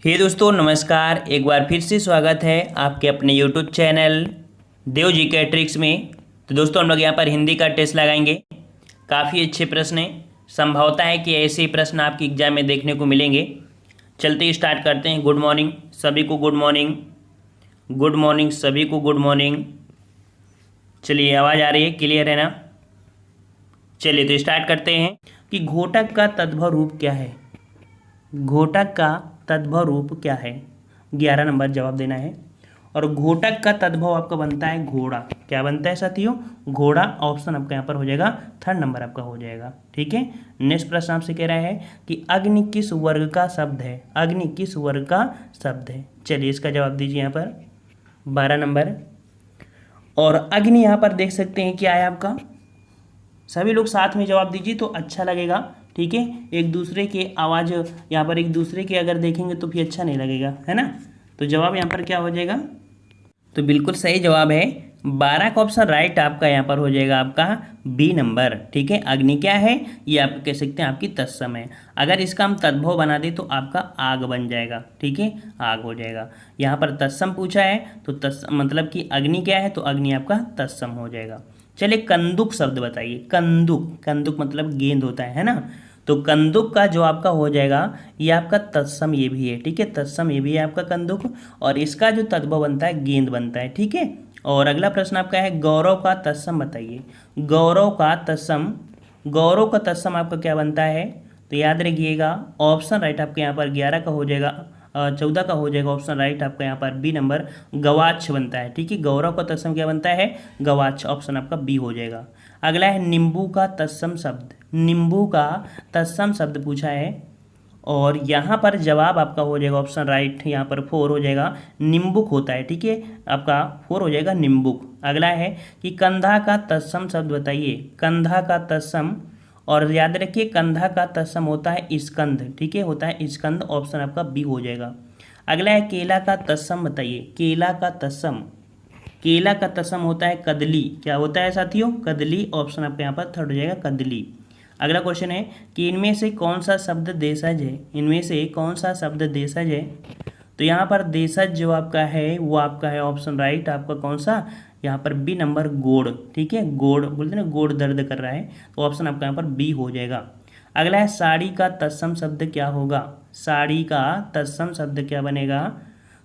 हे दोस्तों नमस्कार। एक बार फिर से स्वागत है आपके अपने यूट्यूब चैनल देव जी के ट्रिक्स में। तो दोस्तों हम लोग यहाँ पर हिंदी का टेस्ट लगाएंगे। काफ़ी अच्छे प्रश्न हैं, संभवता है कि ऐसे ही प्रश्न आपके एग्जाम में देखने को मिलेंगे। चलते ही स्टार्ट करते हैं। गुड मॉर्निंग सभी को, गुड मॉर्निंग, गुड मॉर्निंग सभी को, गुड मॉर्निंग। चलिए आवाज़ आ रही है, क्लियर है ना? चलिए तो स्टार्ट करते हैं कि घोटक का तद्भव रूप क्या है। घोटक का तद्भव रूप क्या है? 11 नंबर जवाब देना है। और घोटक का तद्भव आपका बनता है घोड़ा। क्या बनता है साथियों? घोड़ा। ऑप्शन आपका यहाँ पर हो जाएगा, थर्ड नंबर आपका हो जाएगा। ठीक है। नेक्स्ट प्रश्न आपसे कह रहा है कि अग्नि किस वर्ग का शब्द है? अग्नि किस वर्ग का शब्द है? चलिए इसका जवाब दीजिए यहाँ पर 12 नंबर। और अग्नि यहाँ पर देख सकते हैं क्या है आपका। सभी लोग साथ में जवाब दीजिए तो अच्छा लगेगा। ठीक है, एक दूसरे के आवाज़ यहाँ पर एक दूसरे के अगर देखेंगे तो फिर अच्छा नहीं लगेगा, है ना। तो जवाब यहाँ पर क्या हो जाएगा? तो बिल्कुल सही जवाब है 12 का ऑप्शन राइट आपका यहाँ पर हो जाएगा आपका बी नंबर। ठीक है, अग्नि क्या है? ये आप कह सकते हैं आपकी तत्सम है। अगर इसका हम तद्भव बना दें तो आपका आग बन जाएगा। ठीक है, आग हो जाएगा। यहाँ पर तत्सम पूछा है तो तत्सम मतलब कि अग्नि क्या है, तो अग्नि आपका तत्सम हो जाएगा। चलिए कंदुक शब्द बताइए। कंदुक, कंदुक मतलब गेंद होता है ना। तो कंदुक का जो आपका हो जाएगा ये आपका तत्सम ये भी है। ठीक है, तत्सम ये भी है आपका कंदुक। और इसका जो तद्भव बनता है गेंद बनता है। ठीक है। और अगला प्रश्न आपका है गौरव का तत्सम बताइए। गौरव का तत्सम, गौरव का तत्सम आपका क्या बनता है? तो याद रखिएगा ऑप्शन राइट आपके यहाँ पर 11 का हो जाएगा, 14 का हो जाएगा ऑप्शन राइट आपका यहाँ पर बी नंबर गवाक्ष बनता है। ठीक है, गौरव का तत्सम क्या बनता है? गवाक्ष। ऑप्शन आपका बी हो जाएगा। अगला है नींबू का तत्सम शब्द। नींबू का तत्सम शब्द पूछा है और यहाँ पर जवाब आपका हो जाएगा ऑप्शन राइट यहाँ पर 4 हो जाएगा, निम्बुक होता है। ठीक है, आपका 4 हो जाएगा निम्बुक। अगला है कि कंधा का तत्सम शब्द बताइए। कंधा का तत्सम, और याद रखिए कंधा का तत्सम होता है स्कंध। ठीक है, होता है स्कंद। ऑप्शन आपका बी हो जाएगा। अगला है केला का तत्सम बताइए। केला का तत्सम, केला का तत्सम होता है कदली। क्या होता है साथियों? कदली। ऑप्शन आपका यहाँ पर थर्ड हो जाएगा, कदली। अगला क्वेश्चन है कि इनमें से कौन सा शब्द देशज है? इनमें से कौन सा शब्द देशज है? तो यहाँ पर देशज जो आपका है वो आपका है ऑप्शन राइट आपका कौन सा? यहाँ पर बी नंबर गोड़। ठीक है, गोड़ बोलते हैं ना, गोड़ दर्द कर रहा है, तो ऑप्शन आपका यहाँ पर बी हो जाएगा। अगला है साड़ी का तत्सम शब्द क्या होगा? साड़ी का तत्सम शब्द क्या बनेगा?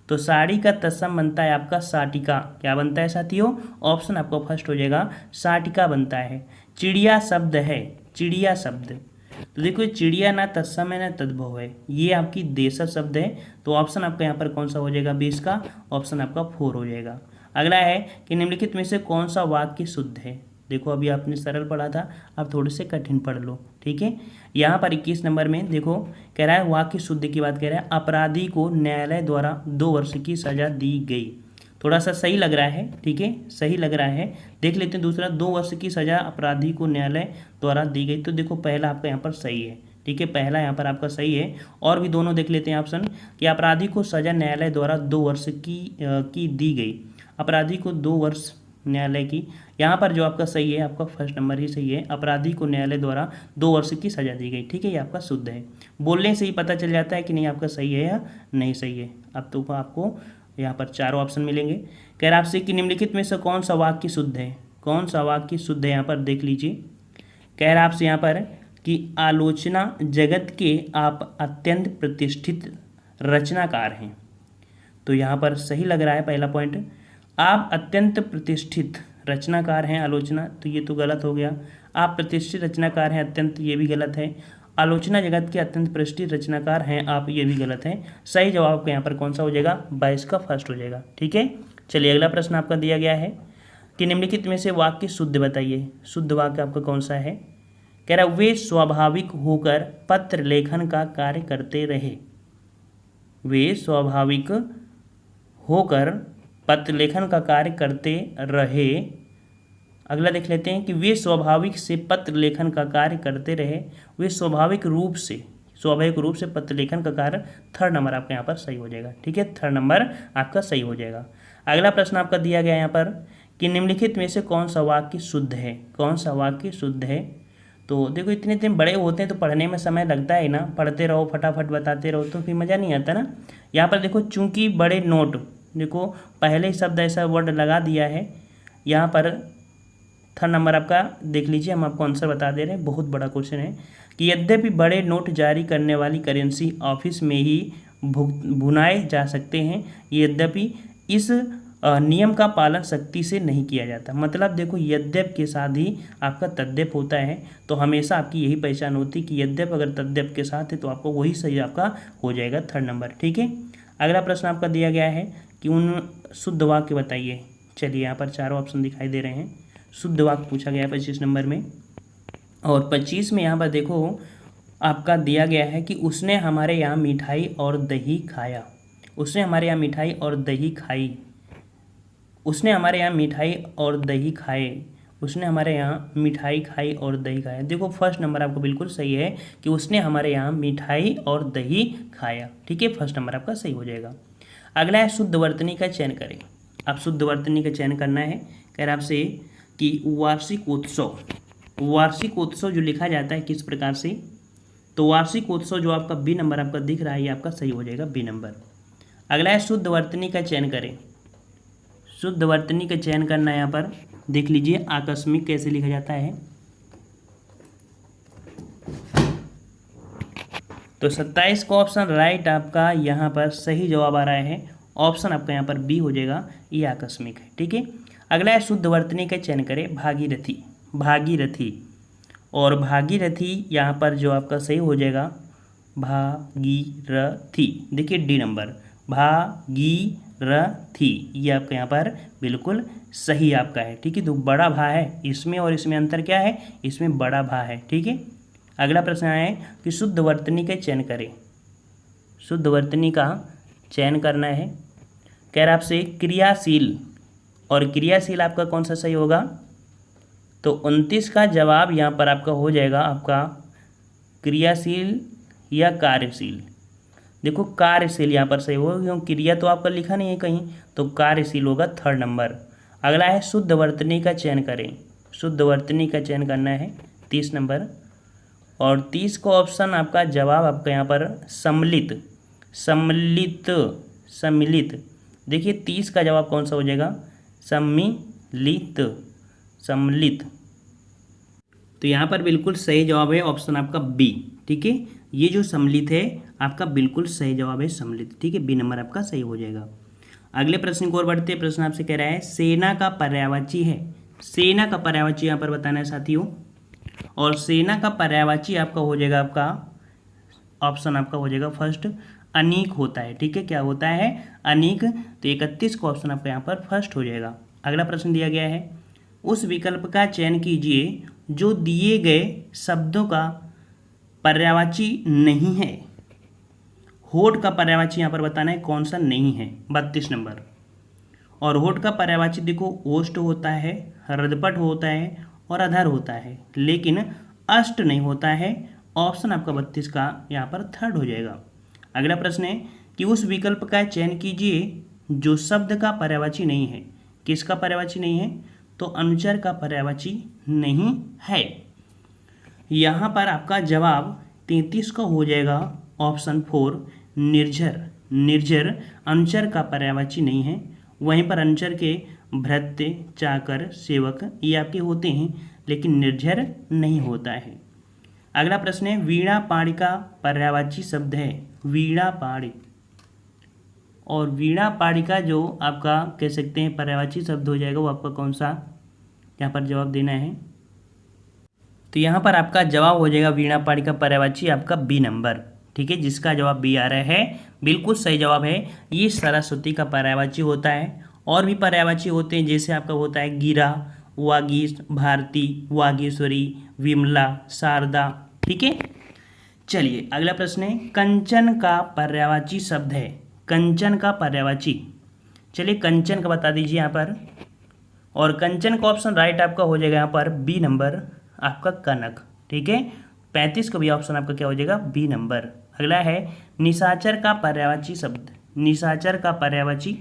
तो साड़ी का तत्सम बनता है आपका साटिका। क्या बनता है साथियों? ऑप्शन आपका फर्स्ट हो जाएगा, साटिका बनता है। चिड़िया शब्द है, चिड़िया शब्द, तो देखो चिड़िया ना तत्सम है ना तद्भव है, ये आपकी देशज शब्द है। तो ऑप्शन आपका यहाँ पर कौन सा हो जाएगा? 20 का ऑप्शन आपका 4 हो जाएगा। अगला है कि निम्नलिखित में से कौन सा वाक्य शुद्ध है? देखो अभी आपने सरल पढ़ा था, अब थोड़े से कठिन पढ़ लो। ठीक है, यहाँ पर 21 नंबर में देखो कह रहा है वाक्य शुद्ध की बात कह रहा है, अपराधी को न्यायालय द्वारा 2 वर्ष की सजा दी गई। थोड़ा सा सही लग रहा है। ठीक है, सही लग रहा है। देख लेते हैं दूसरा, 2 वर्ष की सजा अपराधी को न्यायालय द्वारा दी गई। तो देखो पहला आपका यहाँ पर सही है। ठीक है, पहला यहाँ पर आपका सही है। और भी दोनों देख लेते हैं ऑप्शन कि अपराधी को सजा न्यायालय द्वारा 2 वर्ष की दी गई। अपराधी को 2 वर्ष न्यायालय की, यहाँ पर जो आपका सही है आपका फर्स्ट नंबर ही सही है। अपराधी को न्यायालय द्वारा 2 वर्ष की सजा दी गई। ठीक है, ये आपका शुद्ध है। बोलने से ही पता चल जाता है कि नहीं आपका सही है या नहीं सही है। अब तो आपको यहाँ पर चारों ऑप्शन मिलेंगे। कह रहा आपसे कि निम्नलिखित में से कौन सा वाक्य शुद्ध है? कौन सा वाक्य शुद्ध है? यहाँ पर देख लीजिए। कह रहा आपसे यहाँ पर कि आलोचना जगत के आप अत्यंत प्रतिष्ठित रचनाकार हैं। तो यहाँ पर सही लग रहा है पहला पॉइंट, आप अत्यंत प्रतिष्ठित रचनाकार हैं। आलोचना तो ये तो गलत हो गया। आप प्रतिष्ठित रचनाकार हैं, अत्यंत ये भी गलत है। आलोचना जगत के अत्यंत प्रतिष्ठित रचनाकार हैं आप, ये भी गलत है। सही जवाब आपका यहाँ पर कौन सा हो जाएगा? 22 का फर्स्ट हो जाएगा। ठीक है, चलिए अगला प्रश्न आपका दिया गया है कि निम्नलिखित में से वाक्य शुद्ध बताइए। शुद्ध वाक्य आपका कौन सा है? कह रहा वे स्वाभाविक होकर पत्र लेखन का कार्य करते रहे। वे स्वाभाविक होकर पत्र लेखन का कार्य करते रहे। अगला देख लेते हैं कि वे स्वाभाविक से पत्र लेखन का कार्य करते रहे। वे स्वाभाविक रूप से पत्र लेखन का कार्य, थर्ड नंबर आपका यहाँ पर सही हो जाएगा। ठीक है, थर्ड नंबर आपका सही हो जाएगा। अगला प्रश्न आपका दिया गया यहाँ पर कि निम्नलिखित में से कौन सा वाक्य शुद्ध है? कौन सा वाक्य शुद्ध है? तो देखो इतने बड़े होते हैं तो पढ़ने में समय लगता है ना, पढ़ते रहो फटाफट बताते रहो तो फिर मज़ा नहीं आता ना। यहाँ पर देखो चूंकि बड़े नोट, देखो पहले ही शब्द ऐसा वर्ड लगा दिया है। यहाँ पर थर्ड नंबर आपका देख लीजिए, हम आपको आंसर बता दे रहे हैं, बहुत बड़ा क्वेश्चन है कि यद्यपि बड़े नोट जारी करने वाली करेंसी ऑफिस में ही भुनाए जा सकते हैं, यद्यपि इस नियम का पालन सख्ती से नहीं किया जाता। मतलब देखो यद्यप के साथ ही आपका तद्यप होता है, तो हमेशा आपकी यही पहचान होती है कि यद्यप अगर तद्यप के साथ है तो आपको वही सही आपका हो जाएगा थर्ड नंबर। ठीक है, अगला प्रश्न आपका दिया गया है कि उन शुद्ध वाक्य बताइए। चलिए यहाँ पर चारों ऑप्शन दिखाई दे रहे हैं, शुद्ध वाक्य पूछा गया है 25 नंबर में। और 25 में यहाँ पर देखो आपका दिया गया है कि उसने हमारे यहाँ मिठाई और दही खाया। उसने हमारे यहाँ मिठाई और दही खाई। उसने हमारे यहाँ मिठाई और दही खाए। उसने हमारे यहाँ मिठाई खाई और दही खाया। देखो फर्स्ट नंबर आपको बिल्कुल सही है कि उसने हमारे यहाँ मिठाई और दही खाया। ठीक है, फर्स्ट नंबर आपका सही हो जाएगा। अगला है शुद्ध वर्तनी का चयन करें। आप शुद्ध वर्तनी का चयन करना है। कह रहा आपसे कि वार्षिक उत्सव, वार्षिक उत्सव जो लिखा जाता है किस प्रकार से, तो वार्षिक उत्सव जो आपका बी नंबर आपका दिख रहा है ये आपका सही हो जाएगा, बी नंबर। अगला है शुद्ध वर्तनी का चयन करें। शुद्ध वर्तनी का चयन करना है। यहाँ पर देख लीजिए आकस्मिक कैसे लिखा जाता है। तो 27 का ऑप्शन राइट आपका यहाँ पर सही जवाब आ रहा है। ऑप्शन आपका यहाँ पर बी हो जाएगा, ये आकस्मिक है। ठीक है, अगला है शुद्ध वर्तनी का चयन करें। भागीरथी, भागीरथी और भागीरथी यहाँ पर जो आपका सही हो जाएगा भागीरथी। देखिए डी नंबर भागीरथी, ये आपका यहाँ पर बिल्कुल सही आपका है। ठीक है, तो बड़ा भा है इसमें और इसमें अंतर क्या है, इसमें बड़ा भा है। ठीक है, अगला प्रश्न है कि शुद्ध वर्तनी का चयन करें। शुद्ध वर्तनी का चयन करना है। कह रहा आपसे क्रियाशील, और क्रियाशील आपका कौन सा सही होगा, तो 29 का जवाब यहाँ पर आपका हो जाएगा आपका क्रियाशील या कार्यशील। देखो कार्यशील यहाँ पर सही होगा क्योंकि क्रिया तो आपका लिखा नहीं है कहीं, तो कार्यशील होगा थर्ड नंबर। अगला है शुद्ध वर्तनी का चयन करें। शुद्ध वर्तनी का चयन करना है 30 नंबर, और 30 का ऑप्शन आपका जवाब आपका यहाँ पर सम्मिलित, सम्मिलित, सम्मिलित। देखिए 30 का जवाब कौन सा हो जाएगा, सम्मिलित, सम्मिलित। तो यहाँ पर बिल्कुल सही जवाब है ऑप्शन आपका बी। ठीक है, ये जो सम्मिलित है आपका बिल्कुल सही जवाब है सम्मिलित। ठीक है, बी नंबर आपका सही हो जाएगा। अगले प्रश्न की ओर बढ़ते हैं। प्रश्न आपसे कह रहा है सेना का पर्यायवाची है। सेना का पर्यायवाची यहाँ पर बताना है साथियों, और सेना का पर्यायवाची आपका हो जाएगा, आपका ऑप्शन आपका हो जाएगा फर्स्ट अनीक होता है। ठीक है, क्या होता है, अनीक। तो 31 का ऑप्शन आपका यहाँ पर फर्स्ट हो जाएगा। अगला प्रश्न दिया गया है उस विकल्प का चयन कीजिए जो दिए गए शब्दों का पर्यायवाची नहीं है। होठ का पर्यायवाची यहाँ पर बताना है कौन सा नहीं है, 32 नंबर। और होठ का पर्यायवाची देखो ओष्ठ होता है, हृदपट होता है और अधर होता है, लेकिन अष्ट नहीं होता है। ऑप्शन आपका 32 का यहाँ पर थर्ड हो जाएगा। अगला प्रश्न है कि उस विकल्प का चयन कीजिए जो शब्द का पर्यायवाची नहीं है। किसका पर्यायवाची नहीं है, तो अनुचर का पर्यायवाची नहीं है। यहाँ पर आपका जवाब 33 का हो जाएगा ऑप्शन 4 निर्झर। निर्झर अनुचर का पर्यायवाची नहीं है। वहीं पर अनुचर के भृत्य, चाकर, सेवक ये आपके होते हैं, लेकिन निर्झर नहीं होता है। अगला प्रश्न है वीणा पाणी का पर्यायवाची शब्द है। वीणा पाणी, और वीणा पाणी का जो आपका कह सकते हैं पर्यायवाची शब्द हो जाएगा वो आपका कौन सा यहाँ पर जवाब देना है। तो यहाँ पर आपका जवाब हो जाएगा वीणा पाणी का पर्यायवाची आपका बी नंबर। ठीक है, जिसका जवाब बी आ रहा है बिल्कुल सही जवाब है। ये सरस्वती का पर्यायवाची होता है। और भी पर्यायवाची होते हैं जैसे आपका होता है गिरा, वागीश, भारती, वागीश्वरी, विमला, शारदा। ठीक है, चलिए अगला प्रश्न है कंचन का पर्यायवाची शब्द है। कंचन का पर्यायवाची, चलिए कंचन का बता दीजिए यहाँ पर। और कंचन का ऑप्शन राइट आपका हो जाएगा यहाँ पर बी नंबर आपका कनक। ठीक है, 35 का भी ऑप्शन आपका क्या हो जाएगा, बी नंबर। अगला है निशाचर का पर्यायवाची शब्द। निशाचर का पर्यायवाची,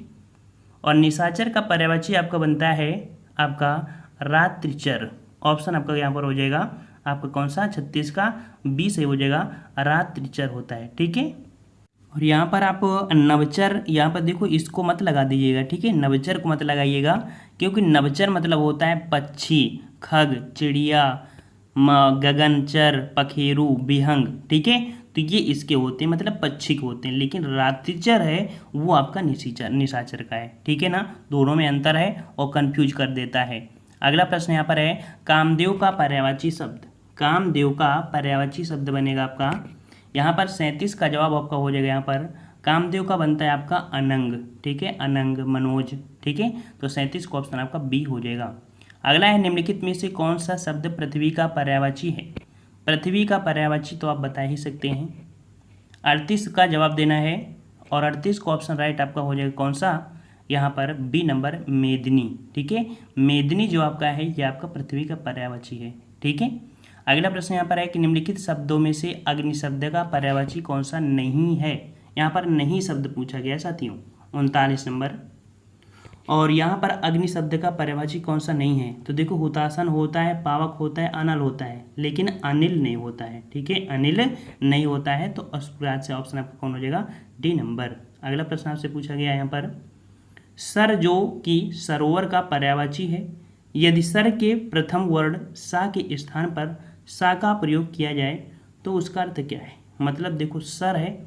और निशाचर का पर्यायवाची आपका बनता है आपका रात्रिचर। ऑप्शन आपका यहाँ पर हो जाएगा आपका कौन सा, 36 का बी सही हो जाएगा, रात्रिचर होता है। ठीक है, और यहाँ पर आप नवचर, यहाँ पर देखो इसको मत लगा दीजिएगा, ठीक है, नवचर को मत लगाइएगा, क्योंकि नवचर मतलब होता है पक्षी, खग, चिड़िया, गगनचर, पखेरु, विहंग, ठीक है, तो ये इसके होते हैं, मतलब पक्षी के होते हैं। लेकिन रात्रिचर है वो आपका निशाचर, निशाचर का है, ठीक है ना, दोनों में अंतर है और कंफ्यूज कर देता है। अगला प्रश्न यहाँ पर है, कामदेव का पर्यायवाची शब्द, कामदेव का पर्यायवाची शब्द बनेगा आपका, यहाँ पर 37 का जवाब आपका हो जाएगा। यहाँ पर कामदेव का बनता है आपका अनंग, ठीक है, अनंग, मनोज, ठीक है, तो 37 का ऑप्शन आपका बी हो जाएगा। अगला है, निम्नलिखित में से कौन सा शब्द पृथ्वी का पर्यायवाची है? पृथ्वी का पर्यायवाची तो आप बता ही सकते हैं, 38 का जवाब देना है, और 38 का ऑप्शन राइट आपका हो जाएगा कौन सा? यहाँ पर बी नंबर, मेदिनी, ठीक है, मेदिनी जो आपका है ये आपका पृथ्वी का पर्यायवाची है, ठीक है। अगला प्रश्न यहाँ पर है कि निम्नलिखित शब्दों में से अग्नि शब्द का पर्यायवाची कौन सा नहीं है? यहाँ पर नहीं शब्द पूछा गया साथियों, 39 नंबर। और यहाँ पर अग्नि शब्द का पर्यायवाची कौन सा नहीं है? तो देखो, हुतासन होता है, पावक होता है, अनल होता है, लेकिन अनिल नहीं होता है, ठीक है, अनिल नहीं होता है, तो से ऑप्शन आपका कौन हो जाएगा? D number. अगला प्रश्न आपसे पूछा गया यहाँ पर, सर जो कि सरोवर का पर्यायवाची है, यदि सर के प्रथम वर्ण सा के स्थान पर सा का प्रयोग किया जाए तो उसका अर्थ क्या है? मतलब देखो, सर है,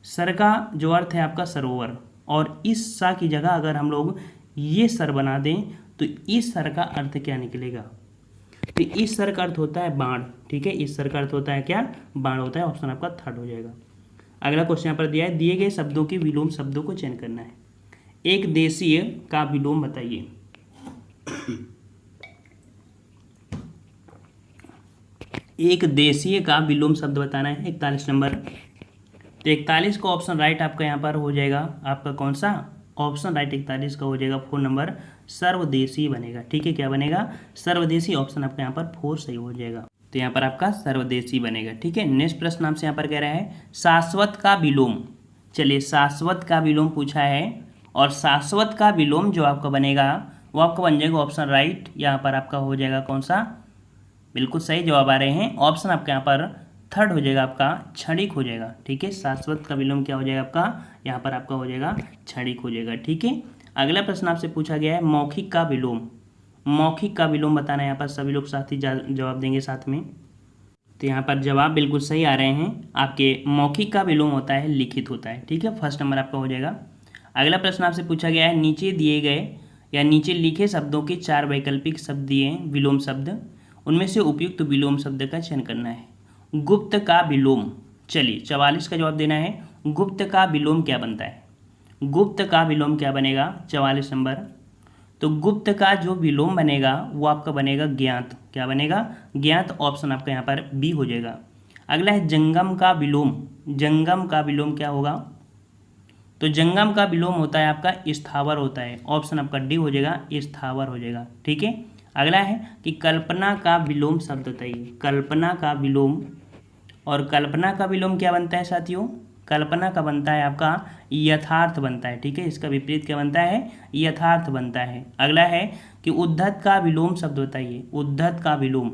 सर का जो अर्थ है आपका सरोवर, और इस सा की जगह अगर हम लोग ये सर बना दें तो इस सर का अर्थ क्या निकलेगा? तो इस सर का अर्थ होता है बाण, ठीक है, इस सर का अर्थ होता है क्या? बाण होता है, ऑप्शन आपका थर्ड हो जाएगा। अगला क्वेश्चन यहाँ पर दिया है, दिए गए शब्दों के विलोम शब्दों को चयन करना है। एक देशीय का विलोम बताइए। एक देशीय का विलोम शब्द बताना है, 41 नंबर। तो 41 का ऑप्शन राइट आपका यहाँ पर हो जाएगा, आपका कौन सा ऑप्शन राइट 41 का हो जाएगा 4 नंबर, सर्वदेशी बनेगा, ठीक है, क्या बनेगा? सर्वदेशी, ऑप्शन आपका यहाँ पर 4 सही हो जाएगा। तो यहाँ पर आपका सर्वदेशी बनेगा, ठीक है। नेक्स्ट प्रश्न आपसे यहाँ पर कह रहा है, शाश्वत का विलोम। चलिए, शाश्वत का विलोम पूछा है, और शाश्वत का विलोम जो आपका बनेगा वो आपका बन जाएगा ऑप्शन राइट, यहाँ पर आपका हो जाएगा कौन सा? बिल्कुल सही जवाब आ रहे हैं, ऑप्शन आपका यहाँ पर थर्ड हो जाएगा, आपका क्षणिक हो जाएगा, ठीक है। शाश्वत का विलोम क्या हो जाएगा आपका? यहाँ पर आपका हो जाएगा क्षणिक हो जाएगा, ठीक है। अगला प्रश्न आपसे पूछा गया है, मौखिक का विलोम। मौखिक का विलोम बताना है, यहाँ पर सभी लोग साथ ही जवाब देंगे साथ में। तो यहाँ पर जवाब बिल्कुल सही आ रहे हैं आपके, मौखिक का विलोम होता है लिखित होता है, ठीक है, फर्स्ट नंबर आपका हो जाएगा। अगला प्रश्न आपसे पूछा गया है, नीचे दिए गए या नीचे लिखे शब्दों के 4 वैकल्पिक शब्द दिए हैं, विलोम शब्द, उनमें से उपयुक्त विलोम शब्द का चयन करना है। गुप्त का विलोम, चलिए 44 का जवाब देना है, गुप्त का विलोम क्या बनता है? गुप्त का विलोम क्या बनेगा? 44 नंबर। तो गुप्त का जो विलोम बनेगा वो आपका बनेगा ज्ञात, क्या बनेगा? ज्ञात, ऑप्शन आपका यहाँ पर बी हो जाएगा। अगला है जंगम का विलोम। जंगम का विलोम क्या होगा? तो जंगम का विलोम होता है आपका स्थावर होता है, ऑप्शन आपका डी हो जाएगा, स्थावर हो जाएगा, ठीक है। अगला है कि कल्पना का विलोम शब्द बताइए। कल्पना का विलोम, और कल्पना का विलोम क्या बनता है साथियों? कल्पना का बनता है आपका यथार्थ बनता है, ठीक है, इसका विपरीत क्या बनता है? यथार्थ बनता है। अगला है कि उद्धत का विलोम शब्द बताइए। उद्धत का विलोम,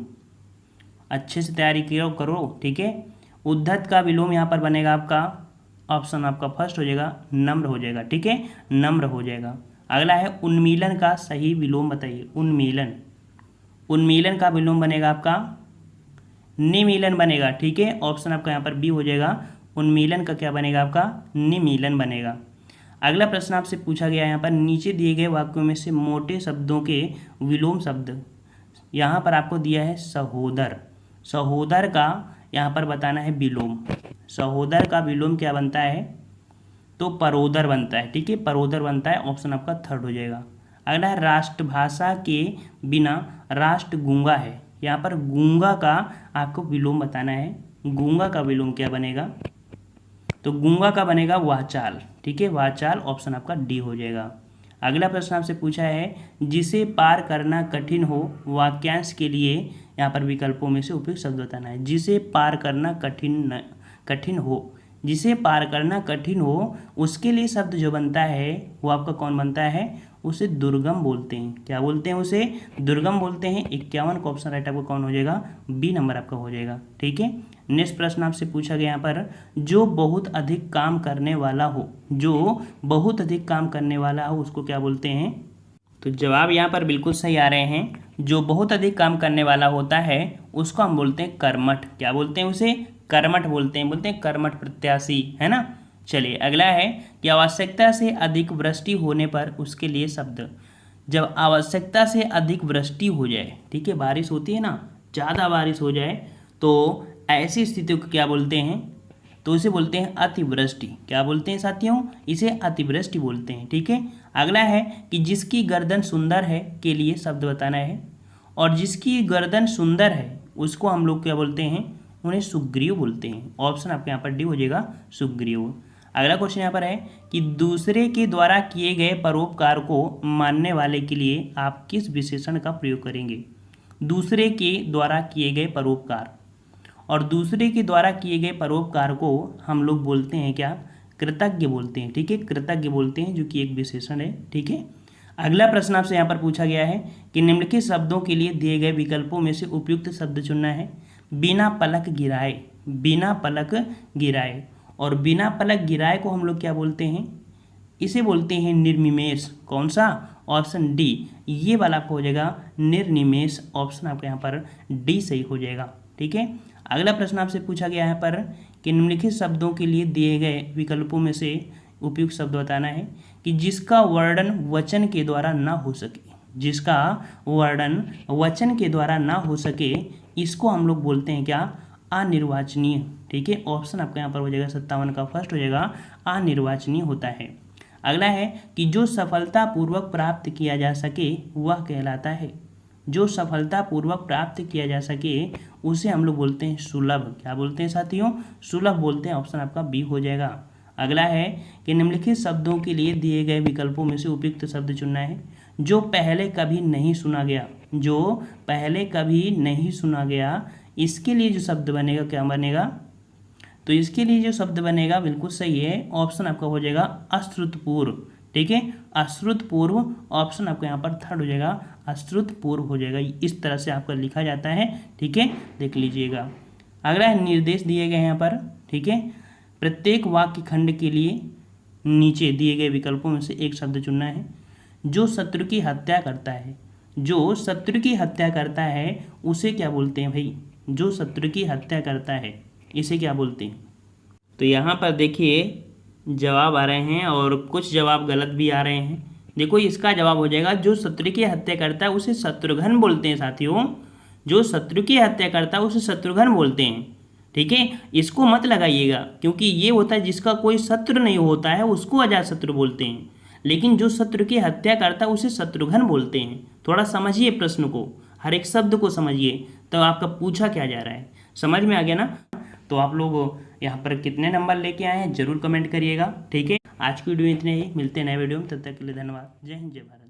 अच्छे से तैयारी करो, ठीक है। उद्धत का विलोम यहाँ पर बनेगा आपका, ऑप्शन आपका फर्स्ट हो जाएगा, नम्र हो जाएगा, ठीक है, नम्र हो जाएगा। अगला है उन्मीलन का सही विलोम बताइए। उन्मीलन, उन्मीलन का विलोम बनेगा आपका निमीलन बनेगा, ठीक है, ऑप्शन आपका यहाँ पर बी हो जाएगा। उन्मीलन का क्या बनेगा आपका? निमीलन बनेगा। अगला प्रश्न आपसे पूछा गया यहाँ पर, नीचे दिए गए वाक्यों में से मोटे शब्दों के विलोम शब्द, यहाँ पर आपको दिया है सहोदर। सहोदर का यहाँ पर बताना है विलोम। सहोदर का विलोम क्या बनता है? तो परोदर बनता है, ठीक है, परोदर बनता है, ऑप्शन आपका थर्ड हो जाएगा। अगला है राष्ट्रभाषा के बिना राष्ट्र गूंगा है। यहाँ पर गूंगा का आपको विलोम बताना है। गूंगा का विलोम क्या बनेगा? तो गूंगा का बनेगा वाचाल, ठीक है, वाचाल, ऑप्शन आपका डी हो जाएगा। अगला प्रश्न आपसे पूछा है, जिसे पार करना कठिन हो वाक्यांश के लिए यहाँ पर विकल्पों में से उपयुक्त शब्द बताना है। जिसे पार करना कठिन हो, जिसे पार करना कठिन हो, उसके लिए शब्द जो बनता है वो आपका कौन बनता है? उसे दुर्गम बोलते हैं। क्या बोलते हैं? उसे दुर्गम बोलते हैं। 51 का ऑप्शन राइट आपको कौन हो जाएगा? बी नंबर आपका हो जाएगा, ठीक है। नेक्स्ट प्रश्न आपसे पूछा गया यहाँ पर, जो बहुत अधिक काम करने वाला हो, जो बहुत अधिक काम करने वाला हो उसको क्या बोलते हैं? तो जवाब यहाँ पर बिल्कुल सही आ रहे हैं। जो बहुत अधिक काम करने वाला होता है उसको हम बोलते हैं कर्मठ। क्या बोलते हैं उसे? कर्मठ बोलते हैं कर्मठ प्रत्याशी, है ना। चलिए अगला है कि आवश्यकता से अधिक वृष्टि होने पर उसके लिए शब्द। जब आवश्यकता से अधिक वृष्टि हो जाए, ठीक है, बारिश होती है ना, ज़्यादा बारिश हो जाए, तो ऐसी स्थितियों को क्या बोलते हैं? तो इसे बोलते हैं अतिवृष्टि। क्या बोलते हैं साथियों? इसे अतिवृष्टि बोलते हैं, ठीक है। अगला है कि जिसकी गर्दन सुंदर है के लिए शब्द बताना है, और जिसकी गर्दन सुंदर है उसको हम लोग क्या बोलते हैं? उन्हें सुग्रीव बोलते हैं। ऑप्शन आपके यहाँ पर डी हो जाएगा, सुग्रीव। अगला क्वेश्चन यहाँ पर है कि दूसरे के द्वारा किए गए परोपकार को मानने वाले के लिए आप किस विशेषण का प्रयोग करेंगे? दूसरे के द्वारा किए गए परोपकार, और दूसरे के द्वारा किए गए परोपकार को हम लोग बोलते हैं क्या? कृतज्ञ बोलते हैं, ठीक है, कृतज्ञ बोलते हैं, जो कि एक विशेषण है, ठीक है। अगला प्रश्न आपसे यहाँ पर पूछा गया है कि निम्नलिखित शब्दों के लिए दिए गए विकल्पों में से उपयुक्त शब्द चुनना है। बिना पलक गिराए, बिना पलक गिराए, और बिना पलक गिराए को हम लोग क्या बोलते हैं? इसे बोलते हैं निर्निमेष। कौन सा? ऑप्शन डी, ये वाला आपको हो जाएगा निर्निमेष। ऑप्शन आपका यहाँ पर डी सही हो जाएगा, ठीक है। अगला प्रश्न आपसे पूछा गया है पर कि निम्नलिखित शब्दों के लिए दिए गए विकल्पों में से उपयुक्त शब्द बताना है कि जिसका वर्णन वचन के द्वारा ना हो सके, जिसका वर्णन वचन के द्वारा ना हो सके, इसको हम लोग बोलते हैं क्या? अनिर्वाचनीय, ठीक है। ऑप्शन आपका यहाँ पर हो जाएगा 57 का फर्स्ट हो जाएगा, अनिर्वाचनीय होता है। अगला है कि जो सफलतापूर्वक प्राप्त किया जा सके वह कहलाता है। जो सफलतापूर्वक प्राप्त किया जा सके उसे हम लोग बोलते हैं सुलभ। क्या बोलते हैं साथियों? सुलभ बोलते हैं। ऑप्शन आपका बी हो जाएगा। अगला है कि निम्नलिखित शब्दों के लिए दिए गए विकल्पों में से उपयुक्त शब्द चुनना है। जो पहले कभी नहीं सुना गया, जो पहले कभी नहीं सुना गया, इसके लिए जो शब्द बनेगा क्या बनेगा? तो इसके लिए जो शब्द बनेगा बिल्कुल सही है, ऑप्शन आपका हो जाएगा अश्रुतपूर्व, ठीक है, अश्रुतपूर्व। ऑप्शन आपका यहाँ पर थर्ड हो जाएगा, अश्रुतपूर्व हो जाएगा। इस तरह से आपका लिखा जाता है, ठीक है, देख लीजिएगा। अगला निर्देश दिए गए हैं यहाँ पर, ठीक है। प्रत्येक वाक्य खंड के लिए नीचे दिए गए विकल्पों में से एक शब्द चुनना है। जो शत्रु की हत्या करता है, जो शत्रु की हत्या करता है उसे क्या बोलते हैं भाई? जो शत्रु की हत्या करता है इसे क्या बोलते हैं? तो यहाँ पर देखिए जवाब आ रहे हैं और कुछ जवाब गलत भी आ रहे हैं। देखो इसका जवाब हो जाएगा जो शत्रु की हत्या करता है उसे शत्रुघ्न बोलते हैं साथियों। जो शत्रु की हत्या करता है उसे शत्रुघ्न बोलते हैं, ठीक है। इसको मत लगाइएगा क्योंकि ये होता है जिसका कोई शत्रु नहीं होता है उसको अजातशत्रु बोलते हैं, लेकिन जो शत्रु की हत्या करता है उसे शत्रुघ्न बोलते हैं। थोड़ा समझिए प्रश्न को, हर एक शब्द को समझिए, तो आपका पूछा क्या जा रहा है, समझ में आ गया ना। तो आप लोग यहाँ पर कितने नंबर लेके आए हैं जरूर कमेंट करिएगा, ठीक है। आज की वीडियो इतने ही, मिलते हैं नए वीडियो में, तब तक के लिए धन्यवाद। जय हिंद, जय भारत।